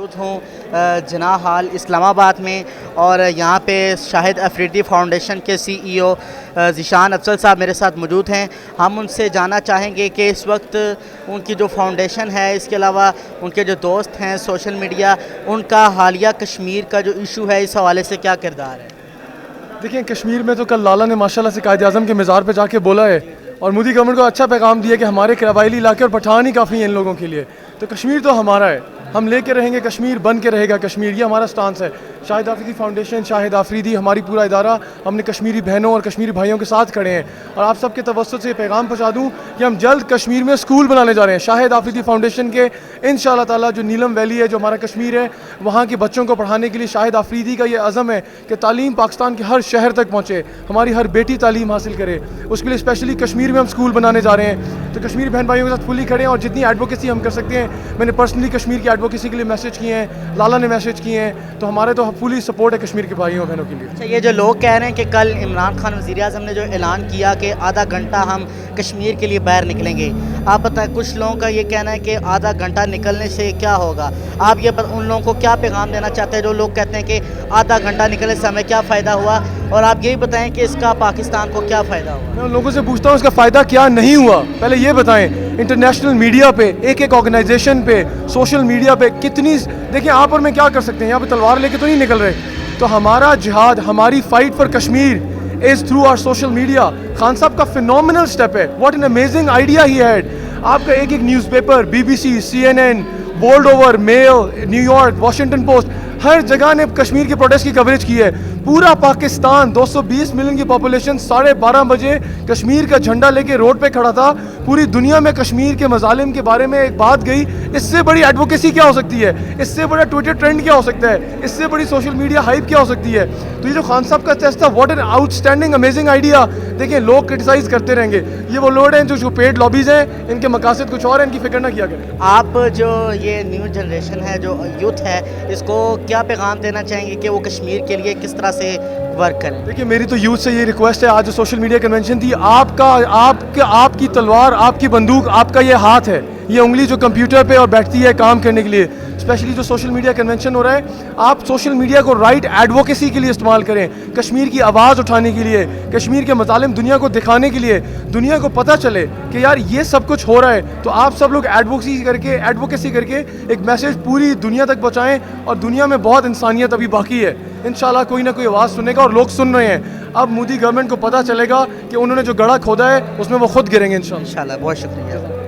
موجود ہوں جناح ہال اسلام آباد میں، اور یہاں پہ شاہد افریدی فاؤنڈیشن کے سی ای او ذیشان افضل صاحب میرے ساتھ موجود ہیں۔ ہم ان سے جاننا چاہیں گے کہ اس وقت ان کی جو فاؤنڈیشن ہے، اس کے علاوہ ان کے جو دوست ہیں سوشل میڈیا، ان کا حالیہ کشمیر کا جو ایشو ہے اس حوالے سے کیا کردار ہے؟ دیکھیں، کشمیر میں تو کل لالا نے ماشاءاللہ سے قائد اعظم کے مزار پہ جا کے بولا ہے، اور مودی گورنمنٹ کو اچھا پیغام دیا کہ ہمارے قبائلی علاقے اور پٹھان ہی کافی ہیں ان لوگوں کے لیے، تو کشمیر تو ہمارا ہے، ہم لے کے رہیں گے کشمیر، بن کے رہے گا کشمیر، یہ ہمارا سٹانس ہے۔ شاہد آفریدی فاؤنڈیشن، شاہد آفریدی، ہماری پورا ادارہ، ہم نے کشمیری بہنوں اور کشمیری بھائیوں کے ساتھ کھڑے ہیں، اور آپ سب کے توسط سے یہ پیغام پہنچا دوں کہ ہم جلد کشمیر میں اسکول بنانے جا رہے ہیں شاہد آفریدی فاؤنڈیشن کے، انشاءاللہ تعالیٰ۔ جو نیلم ویلی ہے، جو ہمارا کشمیر ہے، وہاں کے بچوں کو پڑھانے کے لیے شاہد آفریدی کا یہ عزم ہے کہ تعلیم پاکستان کے ہر شہر تک پہنچے، ہماری ہر بیٹی تعلیم حاصل کرے، اس کے لیے اسپیشلی کشمیر میں ہم اسکول بنانے جا رہے ہیں۔ تو کشمیری بہن بھائیوں کے ساتھ فلی کھڑے ہیں، اور جتنی ایڈوکیسی ہم کر سکتے ہیں، میں نے پرسنلی کشمیر کی ایڈوکیسی کے لیے میسج کیے ہیں، لالا نے میسج کیے ہیں، تو ہمارے تو فلی سپورٹ ہے کشمیر کے بھائیوں بہنوں کے لیے۔ اچھا، یہ جو لوگ کہہ رہے ہیں کہ کل عمران خان وزیر اعظم نے جو اعلان کیا کہ آدھا گھنٹہ ہم کشمیر کے لیے باہر نکلیں گے، آپ بتائیں، کچھ لوگوں کا یہ کہنا ہے کہ آدھا گھنٹہ نکلنے سے کیا ہوگا؟ آپ یہ ان لوگوں کو کیا پیغام دینا چاہتے ہیں جو لوگ کہتے ہیں کہ آدھا گھنٹہ نکلنے سے ہمیں کیا فائدہ ہوا، اور آپ یہی بتائیں کہ اس کا پاکستان کو کیا فائدہ ہوا؟ میں ان لوگوں سے پوچھتا ہوں اس کا فائدہ کیا نہیں ہوا، پہلے یہ بتائیں۔ انٹرنیشنل میڈیا پہ، ایک آرگنائزیشن پہ، سوشل میڈیا پہ کتنی، دیکھیں آپ اور میں کیا کر سکتے ہیں، یہاں پہ تلوار لے کے تو نہیں نکل رہے، تو ہمارا جہاد، ہماری fight for Kashmir is through our social media. Khan صاحب کا فینومینل اسٹیپ ہے، what an amazing idea he had. آپ کا ایک newspaper, B B C, C N N, world over, mail, New York, Washington Post, ہر جگہ نے کشمیر کے پروٹیسٹ کی کوریج کی ہے۔ پورا پاکستان، 220 ملین کی پاپولیشن، 12:30 بجے کشمیر کا جھنڈا لے کے روڈ پہ کھڑا تھا۔ پوری دنیا میں کشمیر کے مظالم کے بارے میں ایک بات گئی، اس سے بڑی ایڈوکیسی کیا ہو سکتی ہے؟ اس سے بڑا ٹویٹر ٹرینڈ کیا ہو سکتا ہے؟ اس سے بڑی سوشل میڈیا ہائپ کیا ہو سکتی ہے؟ تو یہ جو خان صاحب کا ٹیسٹ تھا، what an out standing amazing idea. دیکھیں، لوگ کرٹیسائز کرتے رہیں گے، یہ وہ لوگ ہیں جو پیڈ لابیز ہیں، ان کے مقاصد کچھ اور ہیں، ان کی فکر نہ کیا کریں۔ آپ جو یہ نیو جنریشن ہے، جو یوتھ ہے، اس کو کیا پیغام دینا چاہیں گے کہ وہ کشمیر کے لیے کس طرح سے ورک کریں؟ دیکھیے، میری تو یوتھ سے یہ ریکویسٹ ہے، آج جو سوشل میڈیا کنونشن تھی، آپ کی تلوار، آپ کی بندوق، آپ کا یہ ہاتھ ہے، یہ انگلی جو کمپیوٹر پہ اور بیٹھتی ہے کام کرنے کے لیے، اسپیشلی جو سوشل میڈیا کنونشن ہو رہا ہے، آپ سوشل میڈیا کو رائٹ ایڈوکیسی کے لیے استعمال کریں، کشمیر کی آواز اٹھانے کے لیے، کشمیر کے مظالم دنیا کو دکھانے کے لیے، دنیا کو پتہ چلے کہ یار یہ سب کچھ ہو رہا ہے۔ تو آپ سب لوگ ایڈوکیسی کر کے ایک میسج پوری دنیا تک پہنچائیں، اور دنیا میں بہت انسانیت ابھی باقی ہے، انشاءاللہ کوئی نہ کوئی آواز سنے گا، اور لوگ سن رہے ہیں۔ اب مودی گورنمنٹ کو پتہ چلے گا کہ انہوں نے جو گڑھا کھودا ہے اس میں وہ خود گریں گے انشاءاللہ۔ انشاءاللہ، بہت شکریہ۔